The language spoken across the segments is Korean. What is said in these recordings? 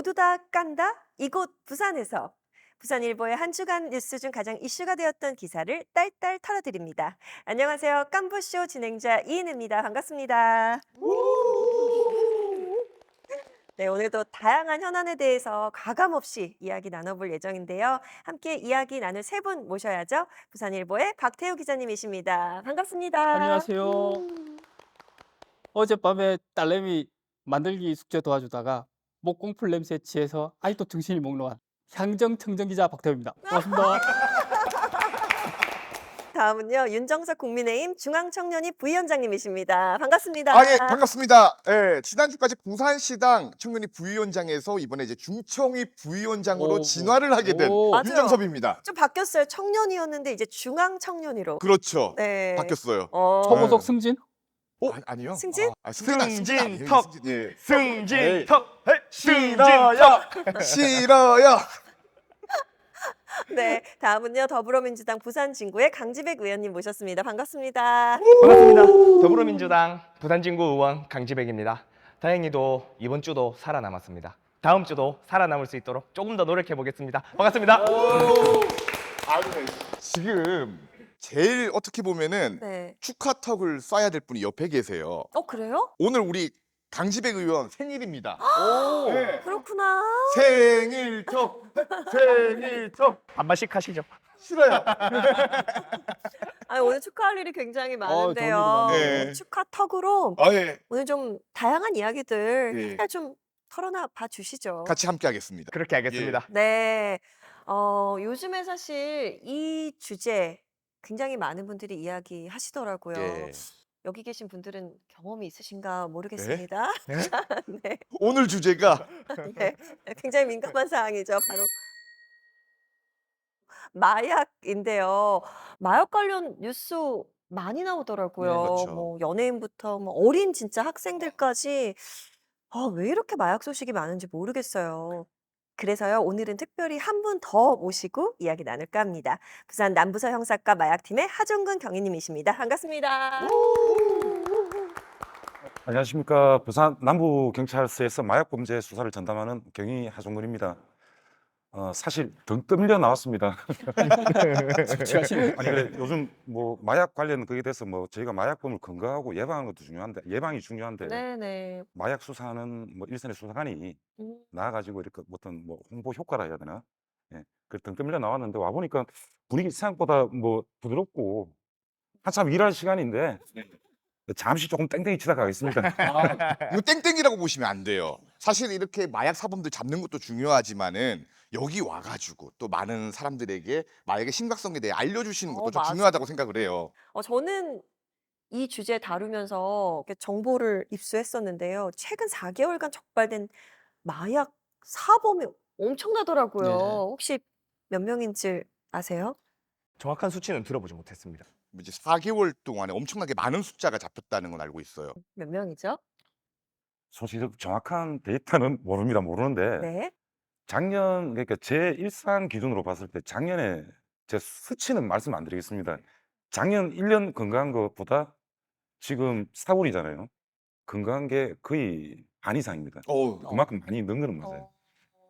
모두 다 깐다? 이곳 부산에서. 부산일보의 한 주간 뉴스 중 가장 이슈가 되었던 기사를 딸딸 털어드립니다. 안녕하세요. 깐부쇼 진행자 이은혜입니다. 반갑습니다. 네, 오늘도 다양한 현안에 대해서 가감없이 이야기 나눠볼 예정인데요. 함께 이야기 나눌 세 분 모셔야죠. 부산일보의 박태우 기자님이십니다. 반갑습니다. 안녕하세요. 어젯밤에 딸내미 만들기 숙제 도와주다가 목공풀 냄새에 취해서 아직도 정신이 몽롱한 향정청정 기자 박태우입니다. 반갑습니다. 다음은요, 윤정석 국민의힘 중앙청년위 부위원장님이십니다. 반갑습니다. 아, 예, 반갑습니다. 예, 지난주까지 부산시당 청년위 부위원장에서 이번에 이제 중청위 부위원장으로 오. 진화를 하게 된 오. 맞아요. 윤정섭입니다. 좀 바뀌었어요. 청년이었는데 이제 중앙청년위로. 그렇죠. 네. 바뀌었어요. 초고속 승진? 아니요. 승진? 승진 아니에요. 승진턱. 승진, 예. 승진턱. 싫어요. 싫어요. 네. 다음은요, 더불어민주당 부산진구의 강지백 의원님 모셨습니다. 반갑습니다. 반갑습니다. 더불어민주당 부산진구 의원 강지백입니다. 다행히도 이번 주도 살아남았습니다. 다음 주도 살아남을 수 있도록 조금 더 노력해 보겠습니다. 반갑습니다. 지금 제일 어떻게 보면은 네. 축하턱을 쏴야 될 분이 옆에 계세요. 그래요? 오늘 우리 강지백 의원 생일입니다. 네. 그렇구나. 생일턱, 생일턱. 한 번씩 하시죠. 싫어요. 오늘 축하할 일이 굉장히 좋은 일이 많은데요. 많네요. 네. 축하턱으로 아, 예. 오늘 좀 다양한 이야기들 예. 일단 좀 털어놔 봐 주시죠. 같이 함께 하겠습니다. 그렇게 하겠습니다. 네. 요즘에 사실 이 주제 굉장히 많은 분들이 이야기하시더라고요. 예. 여기 계신 분들은 경험이 있으신가 모르겠습니다. 네. 오늘 주제가 네. 굉장히 민감한 사항이죠. 바로 마약인데요. 마약 관련 뉴스 많이 나오더라고요. 네, 그렇죠. 뭐 연예인부터 뭐 어린 진짜 학생들까지 왜 이렇게 마약 소식이 많은지 모르겠어요. 그래서요, 오늘은 특별히 한 분 더 모시고 이야기 나눌까 합니다. 부산 남부서 형사과 마약팀의 하종근 경위님이십니다. 반갑습니다. 안녕하십니까. 부산 남부경찰서에서 마약범죄 수사를 전담하는 경위 하종근입니다. 사실 등 떠밀려 나왔습니다. 솔직하시네요. 아니, 그래, 요즘 뭐 마약 관련 거기에 대해서 뭐 저희가 마약범을 건강하고 예방하는 것도 중요한데, 예방이 중요한데, 네네. 마약 수사는 뭐 일선의 수사관이 음. 나와가지고 이렇게 어떤 뭐 홍보 효과라 해야 되나? 예. 등 떠밀려 나왔는데 와보니까 분위기 생각보다 뭐 부드럽고 한참 일할 시간인데 잠시 조금 땡땡이 치다 가겠습니다. 이거 땡땡이라고 보시면 안 돼요. 사실 이렇게 마약 사범들 잡는 것도 중요하지만은 여기 와가지고 또 많은 사람들에게 마약의 심각성에 대해 알려주시는 것도 좀 맞아. 중요하다고 생각을 해요. 저는 이 주제 다루면서 이렇게 정보를 입수했었는데요. 최근 4개월간 적발된 마약 사범이 엄청나더라고요. 네. 혹시 몇 명인지 아세요? 정확한 수치는 들어보지 못했습니다. 이제 4개월 동안에 엄청나게 많은 숫자가 잡혔다는 건 알고 있어요. 몇 명이죠? 사실 정확한 데이터는 모르는데 네. 작년 그러니까 제 일상 기준으로 봤을 때 작년에 제 수치는 말씀 안 드리겠습니다. 작년 1년 건강한 것보다 지금 4월이잖아요. 건강한 게 거의 반 이상입니다. 그만큼 많이 는 거는 맞아요.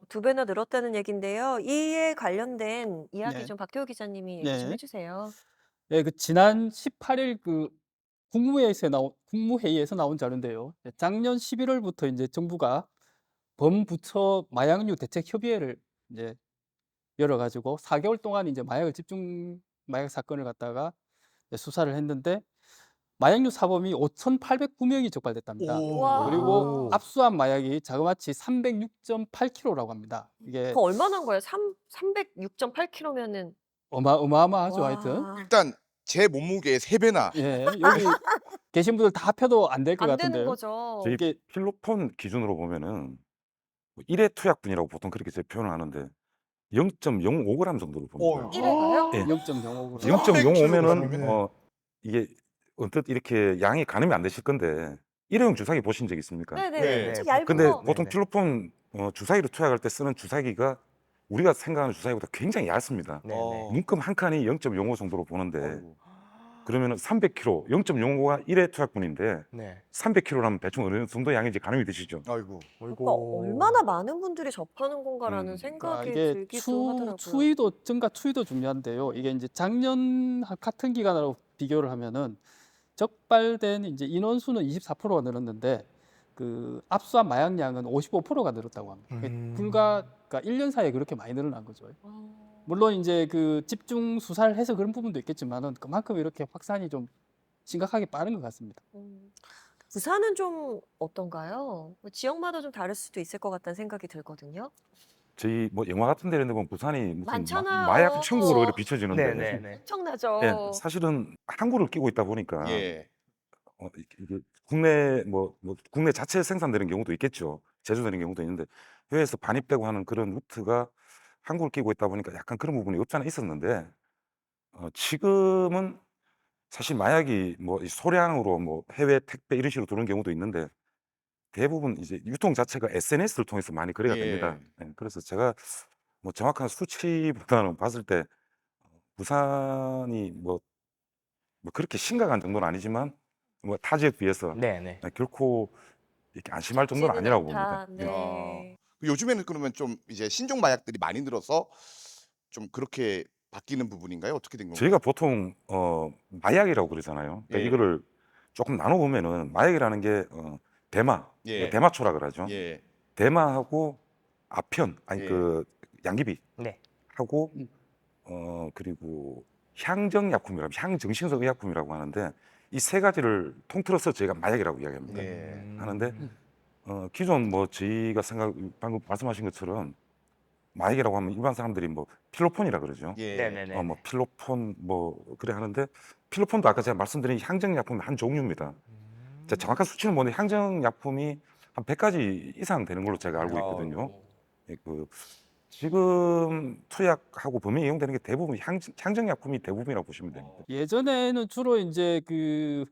2배나 늘었다는 얘긴데요. 이에 관련된 이야기 네. 좀 박태호 기자님이 얘기 좀 네. 해주세요. 네, 지난 18일 국무회의에서 나온 자료인데요. 작년 11월부터 이제 정부가 범부처 마약류 대책 협의회를 이제 열어가지고 4개월 동안 이제 마약 사건을 갖다가 수사를 했는데 마약류 사범이 5,809명이 적발됐답니다. 와. 그리고 압수한 마약이 자그마치 306.8kg라고 합니다. 이게 그 얼마나 한 거예요? 306.8kg면은. 어마어마하죠, 하여튼. 일단 제 몸무게의 3배나. 예, 여기 계신 분들 다 합해도 안 될 것 안 되는 같은데요. 거죠. 저희 이게 필로폰 기준으로 보면은 1회 투약분이라고 보통 그렇게 표현을 하는데 0.05g 정도로 봅니다. 1회가요? 예. 0.05g. 0.05면은 이게 언뜻 이렇게 양이 가늠이 안 되실 건데 일회용 주사기 보신 적 있습니까? 네네. 네. 좀 얇은 근데 거. 보통 네네. 필로폰 주사기로 투약할 때 쓰는 주사기가 우리가 생각하는 주사기보다 굉장히 얇습니다. 네네. 문금 한 칸이 0.05 정도로 보는데 그러면은 300kg, 0.05가 1회 투약분인데 네. 300kg라면 대충 어느 정도 양인지 가늠이 되시죠? 아이고. 그러니까 얼마나 많은 분들이 접하는 건가라는 음. 생각이 이게 들기도 하더라고요. 추이도 증가 추이도 중요한데요. 이게 이제 작년 같은 기간하고 비교를 하면은 적발된 이제 인원수는 24%가 늘었는데 그 압수한 마약량은 55%가 늘었다고 합니다. 그게 불과 그러니까 1년 사이에 그렇게 많이 늘어난 거죠. 물론 이제 그 집중 수사를 해서 그런 부분도 있겠지만은 그만큼 이렇게 확산이 좀 심각하게 빠른 것 같습니다. 부산은 좀 어떤가요? 뭐 지역마다 좀 다를 수도 있을 것 같다는 생각이 들거든요. 저희 뭐 영화 같은 데 이런 데 보면 부산이 무슨 많잖아요. 마약 천국으로 이렇게 비춰지는데 네네네. 엄청나죠. 예, 사실은 항구를 끼고 있다 보니까 예. 이게 국내 국내 자체 생산되는 경우도 있겠죠. 제조되는 경우도 있는데 해외에서 반입되고 하는 그런 루트가 항구를 끼고 있다 보니까 약간 그런 부분이 없지 않아 있었는데 지금은 사실 마약이 뭐 이 소량으로 뭐 해외 택배 이런 식으로 들어오는 경우도 있는데 대부분 이제 유통 자체가 SNS를 통해서 많이 거래가 됩니다. 예. 예, 그래서 제가 뭐 정확한 수치보다는 봤을 때 부산이 뭐 그렇게 심각한 정도는 아니지만 뭐 타 지역 비해서 네네. 결코 이렇게 안심할 정도는 적지는 아니라고 봅니다. 않다. 예. 네. 요즘에는 그러면 좀 이제 신종 마약들이 많이 늘어서 좀 그렇게 바뀌는 부분인가요? 어떻게 된 건가요? 저희가 보통 마약이라고 그러잖아요. 그러니까 예. 이거를 조금 나눠 보면은 마약이라는 게 대마, 예. 대마초라 그러죠. 예. 대마하고 아편, 아니 예. 그 양귀비 네. 하고 음. 그리고 향정약품이라고 향정신성 의약품이라고 하는데 이 세 가지를 통틀어서 저희가 마약이라고 이야기합니다. 예. 하는데 기존 뭐 저희가 방금 말씀하신 것처럼 마약이라고 하면 일반 사람들이 뭐 필로폰이라 그러죠. 예. 네네네. 뭐 필로폰 뭐 그래 하는데 필로폰도 아까 제가 말씀드린 향정약품의 한 종류입니다. 제가 정확한 수치는 모르는데 향정약품이 한 100가지 이상 되는 걸로 제가 알고 있거든요. 예, 지금 투약하고 범위에 이용되는 게 대부분 향정약품이 대부분이라고 보시면 됩니다. 예전에는 주로 이제 그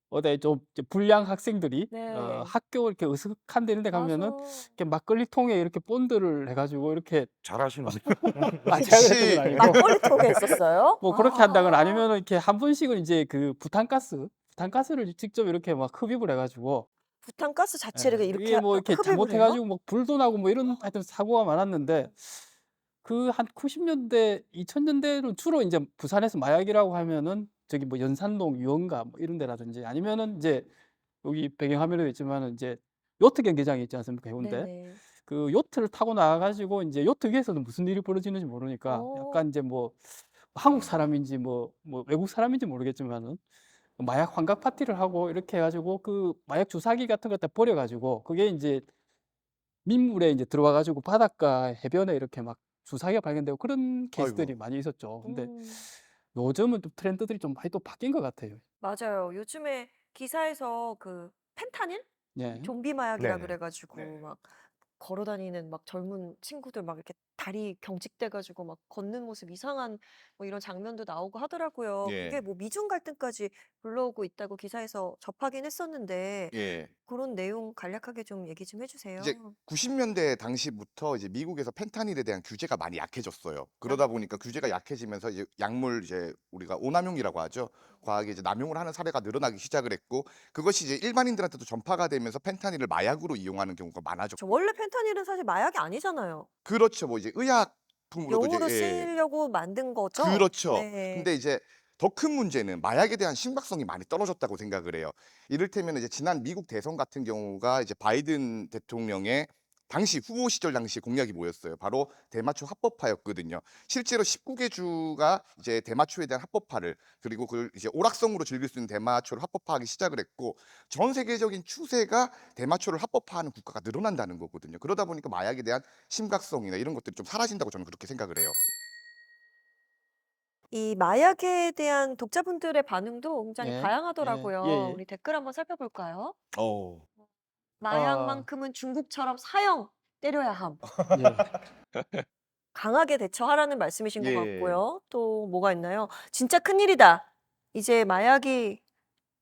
어디 좀 이제 불량 학생들이 네. 학교 이렇게 으슥한 데 이런 데 가면은 맞아. 이렇게 막걸리통에 이렇게 본드를 해 가지고 이렇게 잘 아시는 아 제가 그랬던 건 아니고 막걸리 통에 했었어요? 뭐 그렇게 한다거나 아. 아니면은 이렇게 한 분씩은 이제 그 부탄가스를 직접 이렇게 막 흡입을 해 가지고 부탄가스 자체를 이렇게 이게 뭐 이렇게 흡입을 잘못해 해요? 가지고 뭐 불도 나고 뭐 이런 하여튼 사고가 많았는데 그 한 90년대 2000년대는 주로 인제 부산에서 마약이라고 하면은 저기 뭐 연산동 유흥가 뭐 이런 데라든지 아니면은 인제 여기 배경화면에도 있지만은 인제 요트 경기장이 있지 않습니까, 해운대. 네네. 그 요트를 타고 나와 가지고 인제 요트 위에서는 무슨 일이 벌어지는지 모르니까 어. 약간 인제 뭐 한국 사람인지 뭐 외국 사람인지 모르겠지만은 마약 환각 파티를 하고 이렇게 해 가지고 그 마약 주사기 같은 거 갖다 버려 가지고 그게 인제 민물에 인제 들어와 가지고 바닷가 해변에 이렇게 막 주사기가 발견되고 그런 케이스들이 아이고. 많이 있었죠. 근데 음. 요즘은 또 트렌드들이 좀 많이 또 바뀐 것 같아요. 맞아요. 요즘에 기사에서 그 펜타닐? 예. 좀비 마약이라 네네. 그래 가지고 네. 막 걸어 다니는 막 젊은 친구들 막 이렇게 다리 경직돼 가지고 막 걷는 모습 이상한 뭐 이런 장면도 나오고 하더라고요. 예. 그게 뭐 미중 갈등까지 불러오고 있다고 기사에서 접하긴 했었는데 예. 그런 내용 간략하게 좀 얘기 좀 해 주세요. 이제 90년대 당시부터 이제 미국에서 펜타닐에 대한 규제가 많이 약해졌어요. 그러다 보니까 규제가 약해지면서 이제 약물 이제 우리가 오남용이라고 하죠. 과하게 이제 남용을 하는 사례가 늘어나기 시작을 했고 그것이 이제 일반인들한테도 전파가 되면서 펜타닐을 마약으로 이용하는 경우가 많아졌고 원래 펜타닐은 사실 마약이 아니잖아요. 그렇죠. 뭐 이제 의약품으로도 이제 용으로 예. 쓰이려고 만든 거죠? 그렇죠. 네. 근데 이제 더 큰 문제는 마약에 대한 심각성이 많이 떨어졌다고 생각을 해요. 이를테면 이제 지난 미국 대선 같은 경우가 이제 바이든 대통령의 당시 후보 시절 당시 공약이 뭐였어요? 바로 대마초 합법화였거든요. 실제로 19개 주가 이제 대마초에 대한 합법화를 그리고 그걸 이제 오락성으로 즐길 수 있는 대마초를 합법화하기 시작을 했고 전 세계적인 추세가 대마초를 합법화하는 국가가 늘어난다는 거거든요. 그러다 보니까 마약에 대한 심각성이나 이런 것들이 좀 사라진다고 저는 그렇게 생각을 해요. 이 마약에 대한 독자분들의 반응도 굉장히 예. 예. 다양하더라고요. 예예. 우리 댓글 한번 살펴볼까요? 어. 아 마약만큼은 중국처럼 사형 때려야 함. 예. 강하게 대처하라는 말씀이신 것 예. 같고요. 또 뭐가 있나요? 진짜 큰일이다. 이제 마약이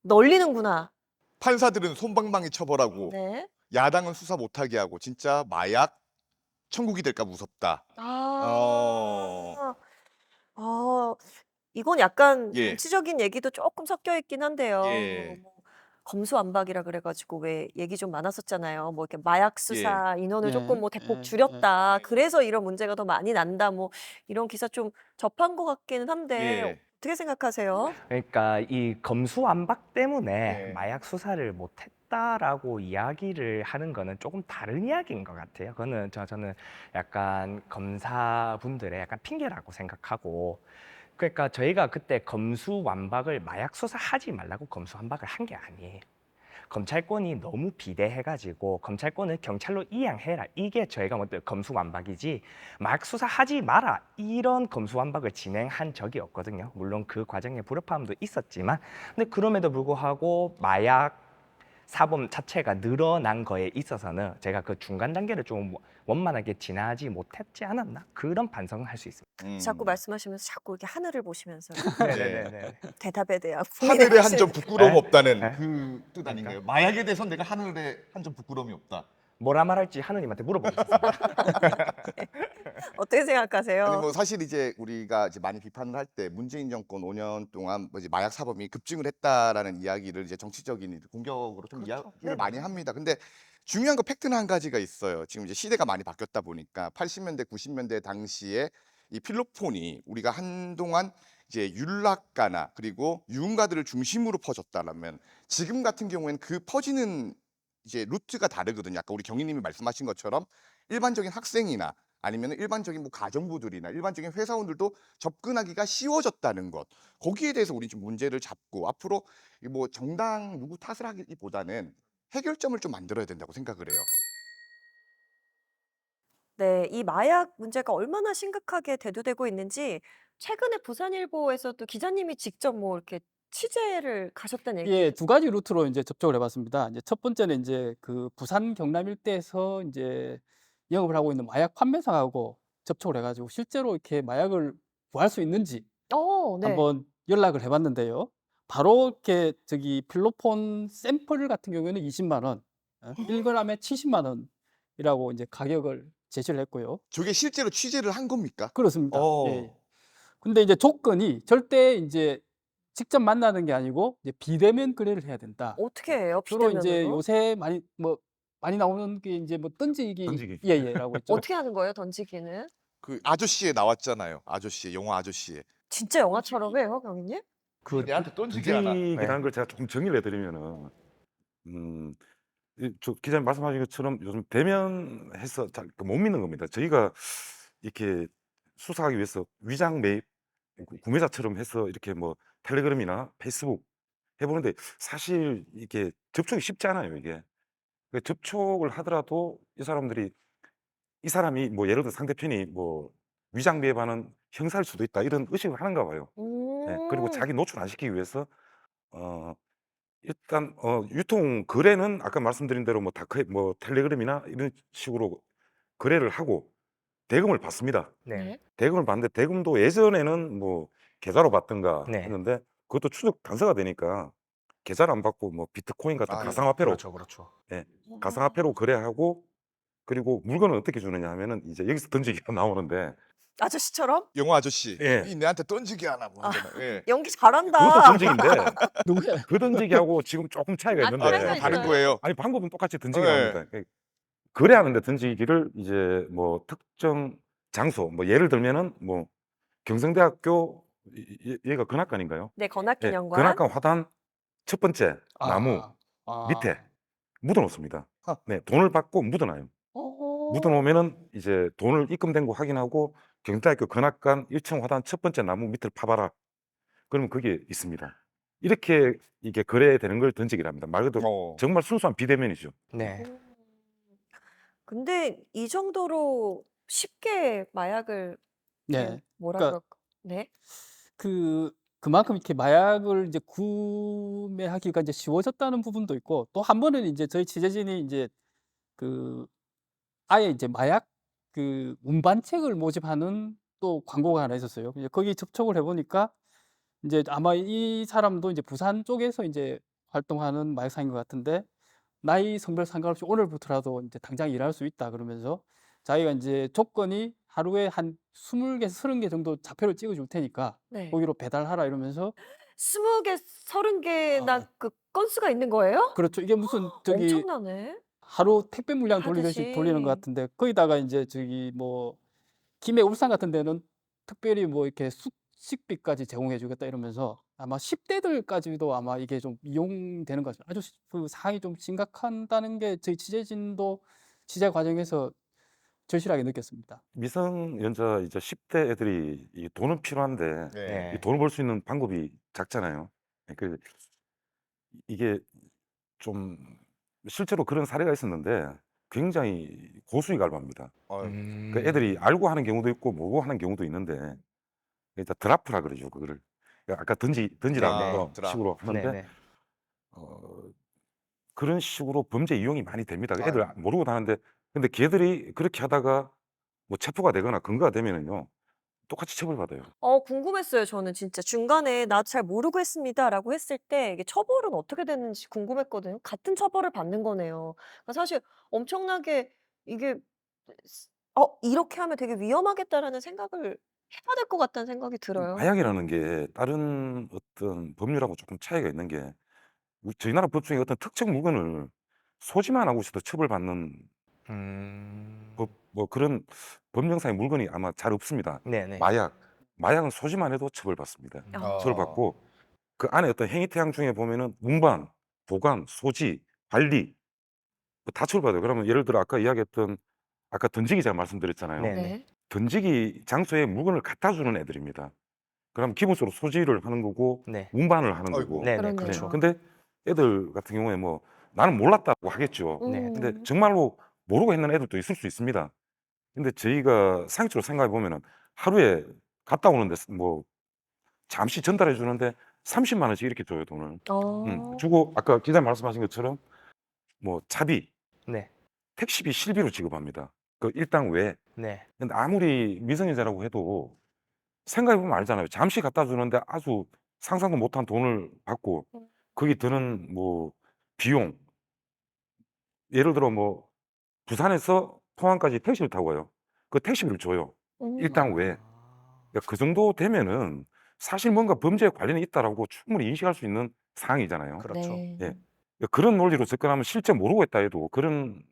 널리는구나. 판사들은 솜방망이 처벌하고 네. 야당은 수사 못하게 하고 진짜 마약 천국이 될까 무섭다. 어. 아. 아. 이건 약간 예. 정치적인 얘기도 조금 섞여 있긴 한데요. 예. 뭐 검수완박이라 그래 가지고 왜 얘기 좀 많았었잖아요. 뭐 이렇게 마약 예. 수사 인원을 조금 예. 뭐 대폭 예. 예. 줄였다. 그래서 이런 문제가 더 많이 난다. 뭐 이런 기사 좀 접한 것 같기는 한데 예. 어떻게 생각하세요? 그러니까 이 검수완박 때문에 예. 마약 수사를 못했다라고 이야기를 하는 거는 조금 다른 이야기인 것 같아요. 그거는 저는 약간 검사분들의 약간 핑계라고 생각하고, 그러니까 저희가 그때 검수완박을 마약 수사하지 말라고 검수완박을 한 게 아니에요. 검찰권이 너무 비대해가지고 검찰권을 경찰로 이양해라, 이게 저희가 뭐 검수완박이지 마약 수사하지 마라 이런 검수완박을 진행한 적이 없거든요. 물론 그 과정에 불협화음도 있었지만, 근데 그럼에도 불구하고 마약 사범 자체가 늘어난 거에 있어서는 제가 그 중간 단계를 좀 원만하게 지나지 못했지 않았나, 그런 반성을 할 수 있습니다. 자꾸 말씀하시면서 자꾸 이렇게 하늘을 보시면서요. 네네네. 대답에 대한 고민을 하늘에 한 점 하시는 부끄러움 네? 없다는 네? 그 뜻 아닌가요? 마약에 대해서 내가 하늘에 한 점 부끄러움이 없다. 뭐라 말할지 하느님한테 물어보겠습니다. 어떻게 생각하세요? 아니 뭐 사실 이제 우리가 이제 많이 비판을 할 때 문재인 정권 5년 동안 뭐 이제 마약 사범이 급증을 했다라는 이야기를 이제 정치적인 공격으로 좀 그렇죠. 이야기를 네네. 많이 합니다. 근데 중요한 거 팩트는 한 가지가 있어요. 지금 이제 시대가 많이 바뀌었다 보니까 80년대, 90년대 당시에 이 필로폰이 우리가 한동안 이제 윤락가나 그리고 유흥가들을 중심으로 퍼졌다라면 지금 같은 경우에는 그 퍼지는 이제 루트가 다르거든요. 아까 우리 경위님이 말씀하신 것처럼 일반적인 학생이나 아니면 일반적인 뭐 가정부들이나 일반적인 회사원들도 접근하기가 쉬워졌다는 것. 거기에 대해서 우리 좀 문제를 잡고 앞으로 이뭐 정당 누구 탓을 하기보다는 해결점을 좀 만들어야 된다고 생각을 해요. 네, 이 마약 문제가 얼마나 심각하게 대두되고 있는지 최근에 부산일보에서도 기자님이 직접 뭐 이렇게 취재를 가셨다는 얘기. 예, 두 가지 루트로 이제 접촉을 해 봤습니다. 이제 첫 번째는 이제 그 부산 경남 일대에서 이제 영업을 하고 있는 마약 판매상하고 접촉을 해 가지고 실제로 이렇게 마약을 구할 수 있는지 네. 한번 연락을 해 봤는데요. 바로 이렇게 저기 필로폰 샘플 같은 경우에는 20만 원, 1 그램에 70만 원이라고 이제 가격을 제시를 했고요. 저게 실제로 취재를 한 겁니까? 그렇습니다. 예예. 어. 근데 이제 조건이 절대 인제 직접 만나는 게 아니고 이제 비대면 거래를 해야 된다. 어떻게 해요? 주로 인제 비대면으로? 요새 많이 나오는 게 인제 뭐 던지기 던지기. 예예라고 있죠. 어떻게 하는 거예요, 던지기는? 그 아저씨에 나왔잖아요. 아저씨, 영화 아저씨에. 진짜 영화처럼 해요, 경위님? 그 내한테 던지기 하나. 던지기라는 걸 제가 조금 정리를 해드리면은 음, 저 기자님 말씀하신 것처럼 요즘 대면해서 잘 못 믿는 겁니다. 저희가 이렇게 수사하기 위해서 위장 매입 구매자처럼 해서 이렇게 뭐 텔레그램이나 페이스북 해보는데 사실 이게 접촉이 쉽지 않아요, 이게. 접촉을 하더라도 이 사람이 뭐 예를 들어 상대편이 뭐 위장 매입하는 형사일 수도 있다 이런 의식을 하는가 봐요. 예. 그리고 음. 자기 노출 안 시키기 위해서 어 일단 유통 거래는 아까 말씀드린 대로 뭐 다크 뭐 텔레그램이나 이런 식으로 거래를 하고 대금을 받습니다. 네. 대금을 받는데 대금도 예전에는 뭐 계좌로 받든가 네. 했는데 그것도 추적 단서가 되니까 계좌를 안 받고 뭐 비트코인 같은 아, 가상화폐로 그렇죠. 가상화폐로 거래하고 그리고 물건을 어떻게 주느냐 하면은 이제 여기서 던지기가 나오는데 아저씨처럼? 영화 아저씨. 예. 이 내한테 던지기 하나 뭐 아. 하잖아요. 예. 연기 그것도 잘한다. 던지기인데 누구예요? 그 던지기하고 지금 조금 차이가 아, 있는데 차이가 다른 있어요? 거예요. 아니 방법은 똑같이 던지기 예. 합니다. 거래하는데 던지기를 이제 뭐 특정 장소 뭐 예를 들면은 뭐 경성대학교 얘가 건학관인가요? 네, 예, 건학기념관. 건학관 화단 첫 번째 나무 아. 밑에 아. 묻어 놓습니다. 하. 네, 돈을 받고 묻어 놔요. 묻어 어. 놓으면은 이제 돈을 입금된 거 확인하고 경성대학교 건학관 1층 화단 첫 번째 나무 밑을 파봐라. 그러면 그게 있습니다. 이렇게 이게 거래되는 걸 던지기랍니다. 말 그대로 어. 정말 순수한 비대면이죠. 네. 음. 근데 이 정도로 쉽게 마약을 이렇게 네. 뭐라 그러니까 그럴까? 네. 그만큼 이렇게 마약을 이제 구매하기가 이제 쉬워졌다는 부분도 있고 또 한 번은 인제 저희 취재진이 인제 그 아예 이제 마약 그 운반책을 모집하는 또 광고가 하나 있었어요. 이제 거기 접촉을 해 보니까 인제 아마 이 사람도 이제 부산 쪽에서 인제 활동하는 마약상인 것 같은데 "나이, 성별 상관없이 오늘부터라도 인제 당장 일할 수 있다." 그러면서 자기가 인제 조건이 하루에 한 20개, 30개 정도 좌표를 찍어줄 테니까 네. 거기로 배달하라 이러면서 20개, 30개나 아, 그 건수가 있는 거예요? 그렇죠. 이게 무슨 저기 엄청나네. 하루 택배 물량 돌리듯이 돌리는 것 하듯이. 같은데 거기다가 이제 저기 뭐 김해, 울산 같은 데는 특별히 뭐 이렇게 숙식비까지 제공해 주겠다 이러면서 아마 10대들까지도 아마 이게 좀 이용되는 거죠. 아주 그 상황이 좀 심각하다는 게 저희 취재진도 취재 과정에서 절실하게 느꼈습니다. 미성년자 이제 10대 애들이 이 돈은 필요한데 네. 이 네. 돈을 벌 수 있는 방법이 작잖아요. 그 이게 좀 실제로 그런 사례가 있었는데 굉장히 고수익 알바입니다. 어휴. 그 애들이 알고 하는 경우도 있고 모르고 하는 경우도 있는데 일단 드라프라 그러죠 그거를. 아까 던지라 네네. 드랍. 식으로 하는데 네네. 어, 그런 식으로 범죄 이용이 많이 됩니다. 애들 아유. 모르고 하는데 근데 걔들이 그렇게 하다가 뭐 체포가 되거나 근거가 되면은요 똑같이 처벌받아요. 궁금했어요. 저는 진짜 중간에 "나도 잘 모르고 했습니다."라고 했을 때 이게 처벌은 어떻게 되는지 궁금했거든요. 같은 처벌을 받는 거네요. 그러니까 사실 엄청나게 이게 이렇게 하면 되게 위험하겠다.'라는 생각을 해야 될 것 같다는 생각이 들어요. 마약이라는 게 다른 어떤 법률하고 조금 차이가 있는 게 저희 나라 법 중에 어떤 특정 물건을 소지만 하고 있어도 처벌받는 음. 뭐 그런 법령상의 물건이 아마 잘 없습니다. 네네. 마약은 소지만 해도 처벌받습니다. 아. 처벌받고 그 안에 어떤 행위태양 중에 보면은 운반, 보관, 소지, 관리 다 처벌받아요. 그러면 예를 들어 아까 이야기했던 아까 던지기 제가 말씀드렸잖아요. 네네. 네. 던지기 장소에 물건을 갖다 주는 애들입니다. 그럼 기본적으로 소지를 하는 거고 네. 운반을 하는 아이고. 거고. 네네. 그러네요. 그렇죠. 근데 애들 같은 경우에 뭐 나는 몰랐다고 하겠죠. 네. 근데 음. 정말로 모르고 했는 애들도 있을 수 있습니다. 근데 저희가 상식적으로 생각해 보면은 하루에 갔다 오는데 뭐 잠시 전달해 주는데 30만 원씩 이렇게 줘요, 돈을. 어. 주고 아까 기자님 말씀하신 것처럼 뭐 차비, 네. 택시비, 실비로 지급합니다. 그 일당 외에. 네. 근데 아무리 미성년자라고 해도 생각해 보면 알잖아요. 잠시 갖다 주는데 아주 상상도 못한 돈을 받고 음. 거기 드는 뭐 비용 예를 들어 뭐 부산에서 포항까지 택시를 타고 가요. 그 택시비를 줘요. 일당 외에. 아. 그러니까 그 정도 되면은 사실 뭔가 범죄에 관련이 있다라고 충분히 인식할 수 있는 상황이잖아요. 그렇죠. 네. 예. 그러니까 그런 논리로 접근하면 실제 모르고 했다 해도 그런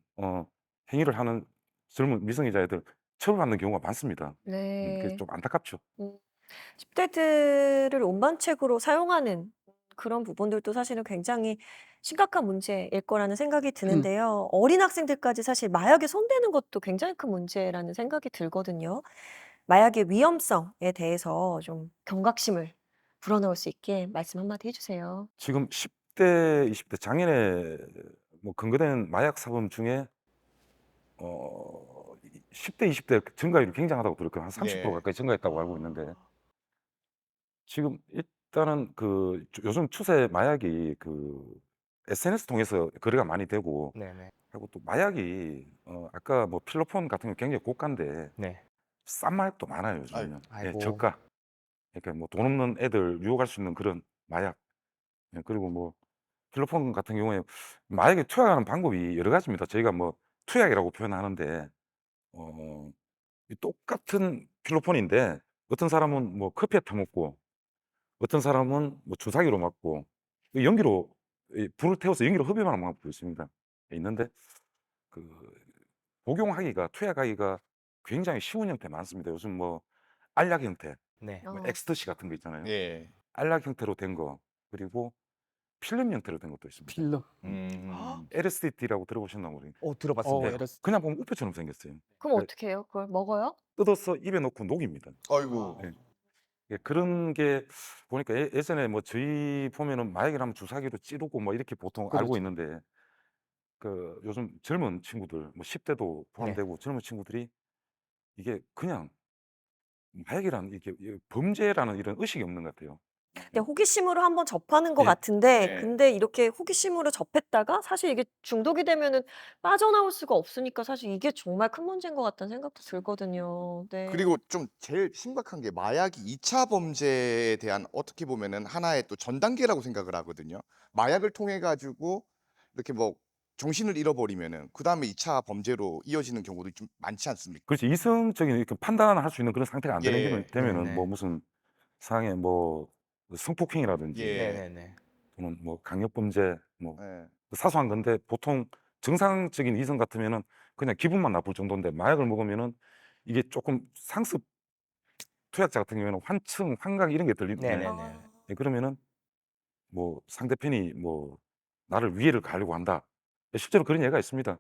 행위를 하는 젊은 미성년자 애들 처벌받는 경우가 많습니다. 그게 네. 좀 안타깝죠. 음. 10 대들을 운반책으로 사용하는 그런 부분들도 사실은 굉장히 심각한 문제일 거라는 생각이 드는데요. 어린 학생들까지 사실 마약에 손대는 것도 굉장히 큰 문제라는 생각이 들거든요. 마약의 위험성에 대해서 좀 경각심을 불어넣을 수 있게 말씀 한마디 해 주세요. 지금 10대, 20대 작년에 뭐 근거된 마약 사범 중에 10대, 20대 증가율이 굉장하다고 들었거든요. 한 30% 네. 가까이 증가했다고 알고 있는데 지금 일단은 그 요즘 추세 마약이 그 SNS 통해서 거래가 많이 되고 네네. 그리고 또 마약이 아까 뭐 필로폰 같은 거 굉장히 고가인데 네. 싼 마약도 많아요, 요즘에는. 예, 아이고. 저가. 그러니까 뭐 돈 없는 애들 유혹할 수 있는 그런 마약. 예, 그리고 뭐 필로폰 같은 경우에 마약에 투약하는 방법이 여러 가지입니다. 저희가 뭐 투약이라고 표현하는데 이 똑같은 필로폰인데 어떤 사람은 뭐 커피에 타먹고 어떤 사람은 뭐 주사기로 맞고 이 연기로 불을 태워서 연기로 흡입하는 방법도 있습니다. 있는데 그 복용하기가 투약하기가 굉장히 쉬운 형태 많습니다. 요즘 뭐 알약 형태, 네. 뭐 어. 엑스터시 같은 거 있잖아요. 예. 알약 형태로 된 거, 그리고 필름 형태로 된 것도 있습니다. 필름. LSD라고 들어보셨나 모르겠는데 들어봤습니다. LS. 그냥 보면 우표처럼 생겼어요. 그럼 그 어떻게 해요? 그걸 먹어요? 뜯어서 입에 넣고 녹입니다. 아이고. 예. 예, 그런 게 보니까 예전에 뭐 저희 보면은 마약이라면 주사기로 찌르고 뭐 이렇게 보통 알고 그렇죠. 있는데 그 요즘 젊은 친구들 뭐 10대도 네. 포함되고 젊은 친구들이 이게 그냥 마약이라는 이게 범죄라는 이런 의식이 없는 것 같아요. 근데 호기심으로 한번 접하는 것 예. 같은데 네. 근데 이렇게 호기심으로 접했다가 사실 이게 중독이 되면은 빠져나올 수가 없으니까 사실 이게 정말 큰 문제인 것 같다는 생각도 들거든요. 네. 그리고 좀 제일 신박한 게 마약이 2차 범죄에 대한 어떻게 보면은 하나의 또 전 단계라고 생각을 하거든요. 마약을 통해 가지고 이렇게 뭐 정신을 잃어버리면은 그다음에 2차 범죄로 이어지는 경우도 좀 많지 않습니까? 그렇지. 이성적인 이렇게 판단을 할 수 있는 그런 상태가 안 되는 예. 되면은 네네. 뭐 무슨 상해 뭐 성폭행이라든지 예. 네네네. 또는 뭐 강력범죄 뭐 예. 사소한 건데 보통 정상적인 이성 같으면은 그냥 기분만 나쁠 정도인데 마약을 먹으면은 이게 조금 상습 투약자 같은 경우에는 환청, 환각 이런 게 들리거든요. 네네네. 아. 예, 그러면은 뭐 상대편이 뭐 나를 위해를 가려고 한다. 실제로 그런 예가 있습니다.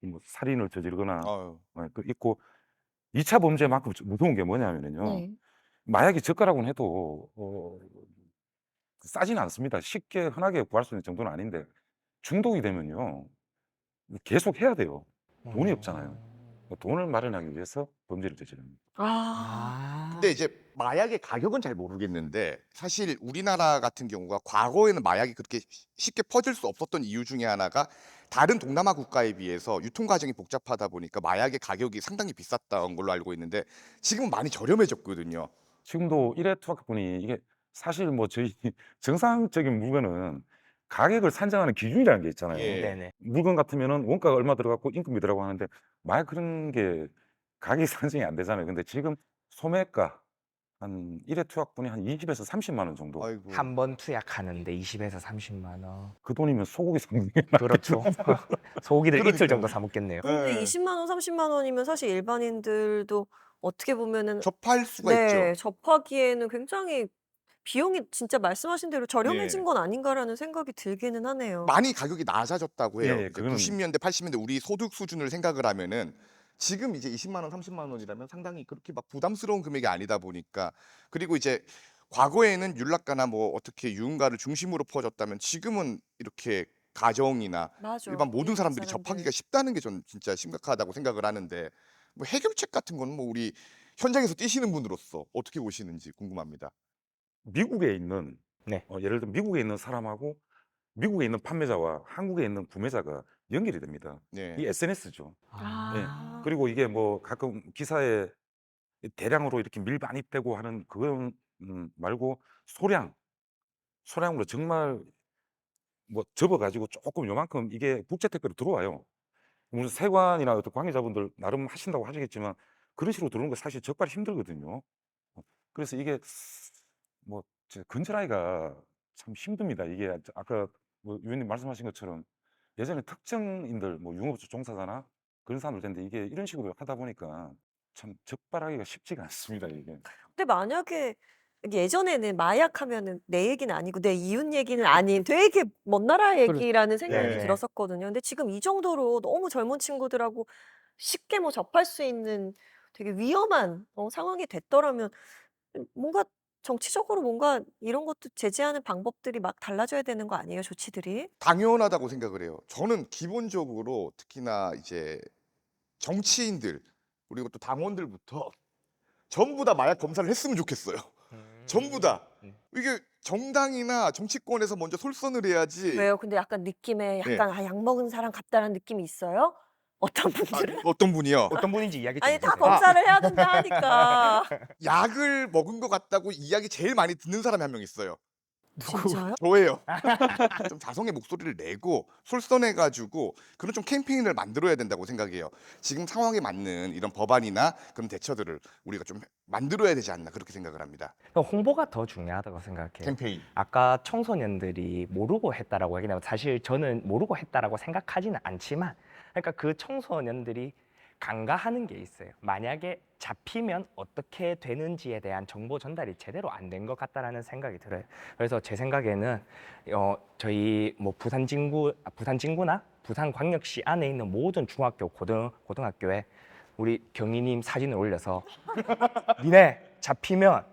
뭐 살인을 저지르거나 아유. 그 있고 2차 범죄만큼 무서운 게 뭐냐면요. 네. 마약이 저가라고는 해도 싸지는 않습니다. 쉽게 흔하게 구할 수 있는 정도는 아닌데 중독이 되면요. 계속 해야 돼요. 돈이 없잖아요. 돈을 마련하기 위해서 범죄를 저지릅니다. 아. 근데 이제 마약의 가격은 잘 모르겠는데 사실 우리나라 같은 경우가 과거에는 마약이 그렇게 쉽게 퍼질 수 없었던 이유 중에 하나가 다른 동남아 국가에 비해서 유통 과정이 복잡하다 보니까 마약의 가격이 상당히 비쌌던 걸로 알고 있는데 지금은 많이 저렴해졌거든요. 지금도 일회 투약분이 이게 사실 뭐 저희 정상적인 물건은 가격을 산정하는 기준이라는 게 있잖아요. 예. 네네. 물건 같으면은 원가가 얼마 들어갔고 임금이 들어가고 하는데 마약 그런 게 가격이 산정이 안 되잖아요. 근데 지금 소매가 한 1회 투약분이 한 20에서 30만 원 정도. 아이고. 한 번 투약하는데 20에서 30만 원. 그 돈이면 소고기 사 먹는 게 그렇죠. 소고기를 이틀 그러니까요. 정도 사 먹겠네요. 근데 예. 20만 원, 30만 원이면 사실 일반인들도 어떻게 보면은 접할 수가 네, 있죠. 접하기에는 굉장히 비용이 진짜 말씀하신 대로 저렴해진 네. 건 아닌가라는 생각이 들기는 하네요. 많이 가격이 낮아졌다고 해요. 예, 이제 그거는 90년대, 80년대 우리 소득 수준을 생각을 하면은 지금 이제 20만 원, 30만 원이라면 상당히 그렇게 막 부담스러운 금액이 아니다 보니까 그리고 이제 과거에는 율락가나 뭐 어떻게 유흥가를 중심으로 퍼졌다면 지금은 이렇게 가정이나 맞아. 일반 모든 일반 사람들이 사람들. 접하기가 쉽다는 게 전 진짜 심각하다고 생각을 하는데 뭐 해결책 같은 거는 뭐 우리 현장에서 뛰시는 분으로서 어떻게 보시는지 궁금합니다. 미국에 있는 네. 예를 들어 미국에 있는 사람하고 미국에 있는 판매자와 한국에 있는 구매자가 연결이 됩니다. 네. 이 SNS죠. 예. 아. 그리고 이게 뭐 가끔 기사에 대량으로 이렇게 밀반입되고 하는 그건 말고 소량으로 정말 뭐 접어 가지고 조금 요만큼 이게 국제 택배로 들어와요. 물론 세관이나 어떤 관계자분들 나름 하신다고 하시겠지만 그런 식으로 들어오는 거 사실 적발이 힘들거든요. 그래서 이게 뭐 근절하기가 참 힘듭니다. 이게 아까 뭐 위원님 말씀하신 것처럼 예전에 특정인들 뭐 융업소 종사자나 그런 사람들 텐데 이게 이런 식으로 하다 보니까 참 적발하기가 쉽지가 않습니다, 이게. 근데 만약에 예전에는 마약하면은 내 얘기는 아니고 내 이웃 얘기는 아닌 되게 먼 나라 그렇 얘기라는 생각이 네네. 들었었거든요. 근데 지금 이 정도로 너무 젊은 친구들하고 쉽게 뭐 접할 수 있는 되게 위험한 상황이 됐더라면 뭔가 정치적으로 뭔가 이런 것도 제재하는 방법들이 막 달라져야 되는 거 아니에요, 조치들이? 당연하다고 생각을 해요. 저는 기본적으로 특히나 이제 정치인들 그리고 또 당원들부터 전부 다 마약 검사를 했으면 좋겠어요. 전부 다. 음. 이게 정당이나 정치권에서 먼저 솔선을 해야지. 왜요? 근데 약간 느낌에 예. 약간 '아 약 먹은 사람 같다.'라는 느낌이 있어요? 어떤 아, 분들은? 어떤 분이요? 어떤 분인지 이야기 좀 아니 다 해주세요. 검사를 해야 된다 하니까. 약을 먹은 것 같다고 이야기 제일 많이 듣는 사람이 한 명 있어요. 진짜요? 저예요. 좀 자성의 목소리를 내고 솔선해 가지고 그런 좀 캠페인을 만들어야 된다고 생각해요. 지금 상황에 맞는 이런 법안이나 그런 대처들을 우리가 좀 만들어야 되지 않나 그렇게 생각을 합니다. 홍보가 더 중요하다고 생각해요. 캠페인. 아까 청소년들이 모르고 했다라고 얘기하면 사실 저는 모르고 했다라고 생각하지는 않지만 그러니까 그 청소년들이 간과하는 게 있어요. 만약에 잡히면 어떻게 되는지에 대한 정보 전달이 제대로 안 된 것 같다라는 생각이 들어요. 그래서 제 생각에는 저희 뭐 부산진구나 부산광역시 안에 있는 모든 중학교, 고등학교에 우리 경위님 사진을 올려서 니네 잡히면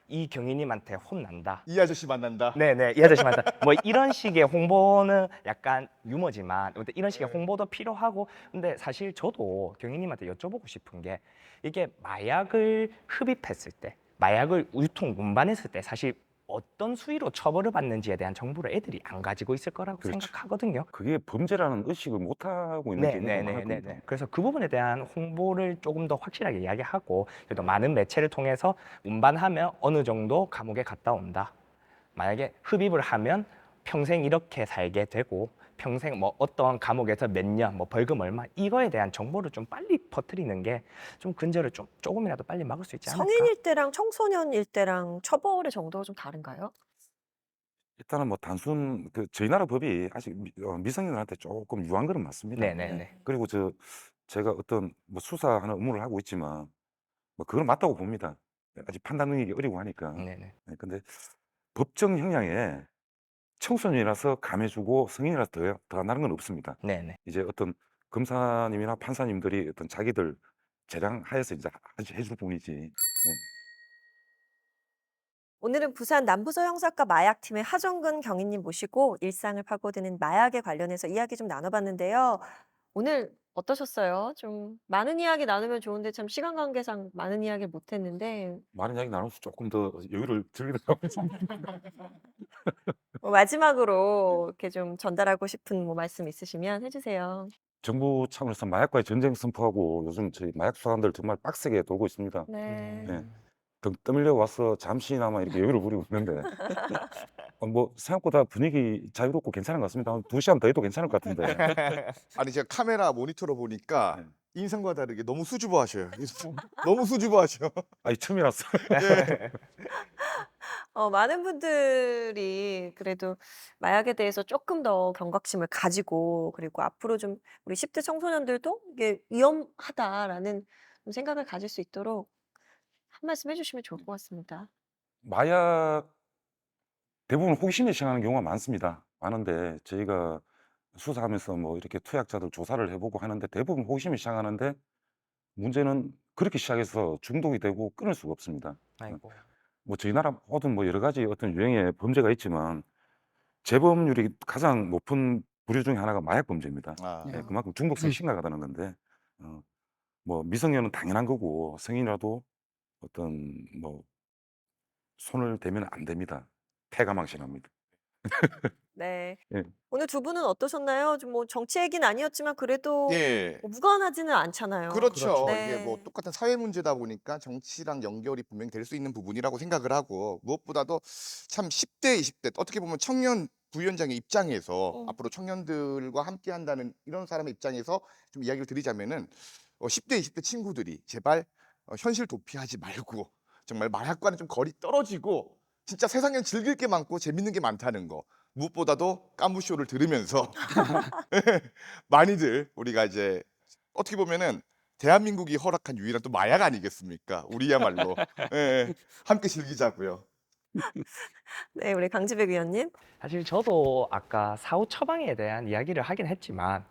이 경위님한테 혼난다. 이 아저씨 만난다. 네네, 이 아저씨 맞다. 뭐 이런 식의 홍보는 약간 유머지만 근데 이런 식의 네. 홍보도 필요하고 근데 사실 저도 경위님한테 여쭤보고 싶은 게 이게 마약을 흡입했을 때 마약을 유통 운반했을 때 사실 어떤 수위로 처벌을 받는지에 대한 정보를 애들이 안 가지고 있을 거라고 그렇죠. 생각하거든요. 그게 범죄라는 의식을 못 하고 있는 경우가 많을 겁니다. 네네네네. 그래서 그 부분에 대한 홍보를 조금 더 확실하게 이야기하고 그래도 많은 매체를 통해서 운반하면 어느 정도 감옥에 갔다 온다. 만약에 흡입을 하면 평생 이렇게 살게 되고 평생 뭐 어떤 감옥에서 몇 년, 뭐 벌금 얼마 이거에 대한 정보를 좀 빨리 퍼뜨리는 게 좀 근절을 좀 조금이라도 빨리 막을 수 있지 않을까? 성인일 때랑 청소년일 때랑 처벌의 정도가 좀 다른가요? 일단은 뭐 단순 저희 나라 법이 아직 미성년한테 조금 유한 거는 맞습니다. 네네네. 그리고 제가 어떤 뭐 수사하는 업무를 하고 있지만 뭐 그건 맞다고 봅니다. 아직 판단 능력이 어리고 하니까. 네네. 근데 법정 형량에 청소년이라서 감해주고 성인이라서 더한다는 건 없습니다. 네네. 이제 어떤 검사님이나 판사님들이 어떤 자기들 재량하에서 이제 해줄 뿐이지. 예. 오늘은 부산 남부서 형사과 마약팀의 하정근 경위님 모시고 일상을 파고드는 마약에 관련해서 이야기 좀 나눠봤는데요. 오늘 어떠셨어요? 좀 많은 이야기 나누면 좋은데 참 시간 관계상 많은 이야기를 못했는데 많은 이야기 나눠서 조금 더 여유를 즐기도록 하겠습니다. 마지막으로 이렇게 좀 전달하고 싶은 뭐 말씀 있으시면 해주세요. 정부 차원에서 마약과의 전쟁 선포하고 요즘 저희 마약 수사관들 정말 빡세게 돌고 있습니다. 네. 예. 등 떠밀려 와서 잠시나마 이렇게 여유를 부리고 있는데 뭐 생각보다 분위기 자유롭고 괜찮은 것 같습니다. 한 2시간 더 해도 괜찮을 것 같은데. 아니 제가 카메라 모니터로 보니까 네. 인상과 다르게 너무 수줍어하셔요. 너무 수줍어하셔. 아니 처음이라서. 네. 많은 분들이 그래도 마약에 대해서 조금 더 경각심을 가지고 그리고 앞으로 좀 우리 10대 청소년들도 이게 위험하다라는 좀 생각을 가질 수 있도록 한 말씀 해주시면 좋을 것 같습니다. 마약 대부분 호기심에 시작하는 경우가 많습니다. 많은데 저희가 수사하면서 뭐 이렇게 투약자들 조사를 해보고 하는데 대부분 호기심에 시작하는데 문제는 그렇게 시작해서 중독이 되고 끊을 수가 없습니다. 아이고. 뭐 저희 나라 모든 뭐 여러 가지 어떤 유형의 범죄가 있지만 재범률이 가장 높은 부류 중에 하나가 마약 범죄입니다. 아, 예, 그만큼 중독성이 심각하다는 건데 뭐 미성년은 당연한 거고 성인이라도 어떤 뭐 손을 대면 안 됩니다. 패가망신합니다. 네. 예. 오늘 두 분은 어떠셨나요? 좀 뭐 정치 얘기는 아니었지만 그래도 예. 뭐 무관하지는 않잖아요. 그렇죠. 네. 이게 뭐 똑같은 사회 문제다 보니까 정치랑 연결이 분명히 될 수 있는 부분이라고 생각을 하고 무엇보다도 참 10대, 20대 어떻게 보면 청년 부위원장의 입장에서 앞으로 청년들과 함께 한다는 이런 사람의 입장에서 좀 이야기를 드리자면은 10대, 20대 친구들이 제발 현실 도피하지 말고 정말 마약과는 좀 거리 떨어지고 진짜 세상엔 즐길 게 많고 재밌는 게 많다는 거. 무엇보다도 깐부쇼를 들으면서 많이들 우리가 이제 어떻게 보면은 대한민국이 허락한 유일한 또 마약 아니겠습니까? 우리야말로 예, 함께 즐기자고요. 네, 우리 강지백 위원님. 사실 저도 아까 사후 처방에 대한 이야기를 하긴 했지만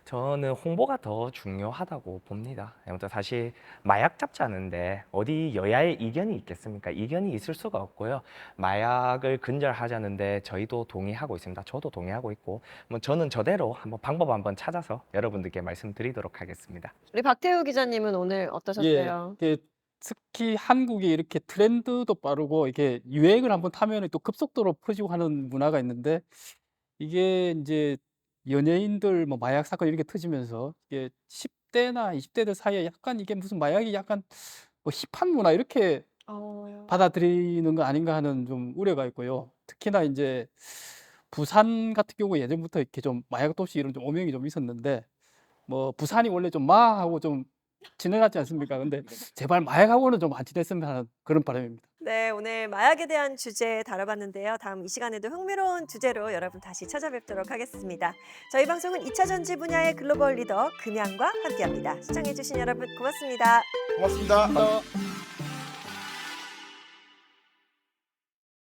저는 홍보가 더 중요하다고 봅니다. 아무튼 사실 마약 잡지 않은데 어디 여야의 이견이 있겠습니까? 이견이 있을 수가 없고요. 마약을 근절하자는데 저희도 동의하고 있습니다. 저도 동의하고 있고 뭐 저는 저대로 한번 방법 한번 찾아서 여러분들께 말씀드리도록 하겠습니다. 우리 박태우 기자님은 오늘 어떠셨어요? 이게 특히 한국이 이렇게 트렌드도 빠르고 이게 유행을 한번 타면은 또 급속도로 퍼지고 하는 문화가 있는데 이게 인제 연예인들 뭐 마약 사건 이렇게 터지면서 이게 10 대나 20 대들 사이에 약간 이게 무슨 마약이 약간 뭐 힙한 문화 이렇게 어. 받아들이는 거 아닌가 하는 좀 우려가 있고요. 특히나 인제 부산 같은 경우에 예전부터 이렇게 좀 마약 도시 이런 좀 오명이 좀 있었는데 뭐 부산이 원래 좀 마하고 좀 친해하지 않습니까? 근데 제발 마약하고는 좀 안 친했으면 하는 그런 바람입니다. 네, 오늘 마약에 대한 주제 다뤄봤는데요. 다음 이 시간에도 흥미로운 주제로 여러분 다시 찾아뵙도록 하겠습니다. 저희 방송은 2차 전지 분야의 글로벌 리더 금양과 함께합니다. 시청해주신 여러분 고맙습니다. 고맙습니다. 또